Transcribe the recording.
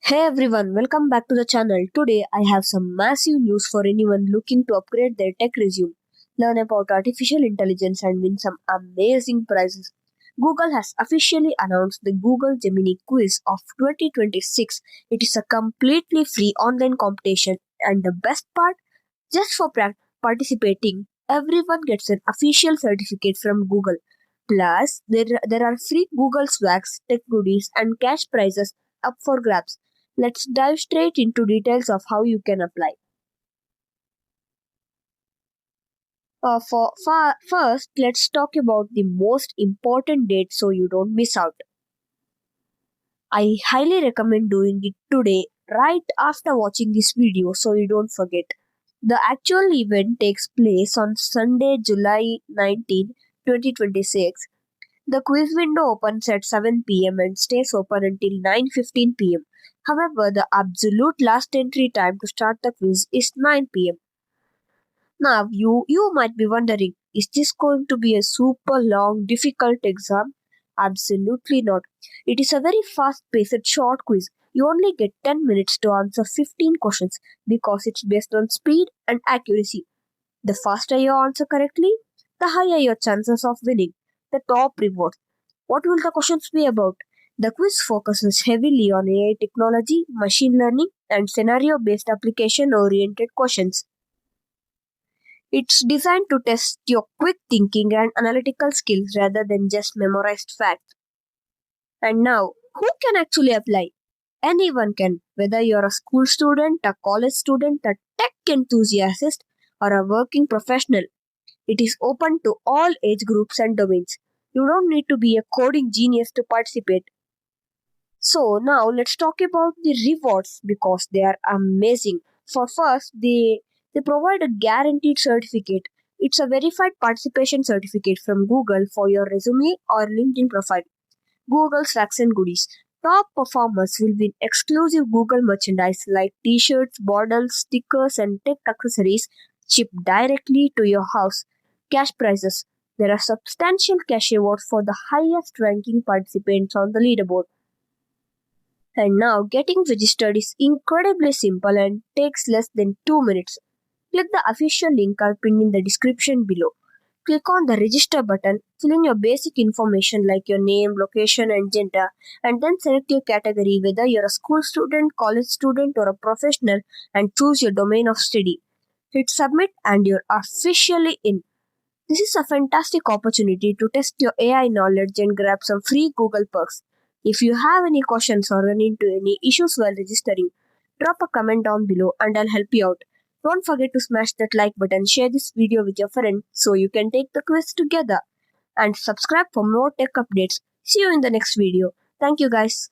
Hey everyone, welcome back to the channel. Today I have some massive news for anyone looking to upgrade their tech resume, learn about artificial intelligence and win some amazing prizes. Google has officially announced the Google Gemini Quiz of 2026. It is a completely free online competition and the best part, just for participating, everyone gets an official certificate from Google. Plus, there are free Google swags, tech goodies and cash prizes up for grabs. Let's dive straight into details of how you can apply. First, let's talk about the most important date so you don't miss out. I highly recommend doing it today, right after watching this video, so you don't forget. The actual event takes place on Sunday, July 19, 2026. The quiz window opens at 7 p.m. and stays open until 9:15 p.m. However, the absolute last entry time to start the quiz is 9 p.m. Now, you might be wondering, is this going to be a super long, difficult exam? Absolutely not. It is a very fast-paced short quiz. You only get 10 minutes to answer 15 questions because it's based on speed and accuracy. The faster you answer correctly, the higher your chances of winning. The top rewards. What will the questions be about? The quiz focuses heavily on AI technology, machine learning, and scenario based application oriented questions. It's designed to test your quick thinking and analytical skills rather than just memorized facts. And now, who can actually apply? Anyone can, whether you're a school student, a college student, a tech enthusiast, or a working professional. It is open to all age groups and domains. You don't need to be a coding genius to participate. So now let's talk about the rewards because they are amazing. For first, they provide a guaranteed certificate. It's a verified participation certificate from Google for your resume or LinkedIn profile. Google's Facts and Goodies. Top performers will win exclusive Google merchandise like t-shirts, bottles, stickers, and tech accessories shipped directly to your house. Cash prizes. There are substantial cash awards for the highest ranking participants on the leaderboard. And now getting registered is incredibly simple and takes less than 2 minutes. Click the official link I'll pin in the description below. Click on the register button, fill in your basic information like your name, location, and gender, and then select your category whether you're a school student, college student, or a professional, and choose your domain of study. Hit submit, and you're officially in. This is a fantastic opportunity to test your AI knowledge and grab some free Google perks. If you have any questions or run into any issues while registering, drop a comment down below and I'll help you out. Don't forget to smash that like button, share this video with your friend so you can take the quiz together, and subscribe for more tech updates. See you in the next video. Thank you guys.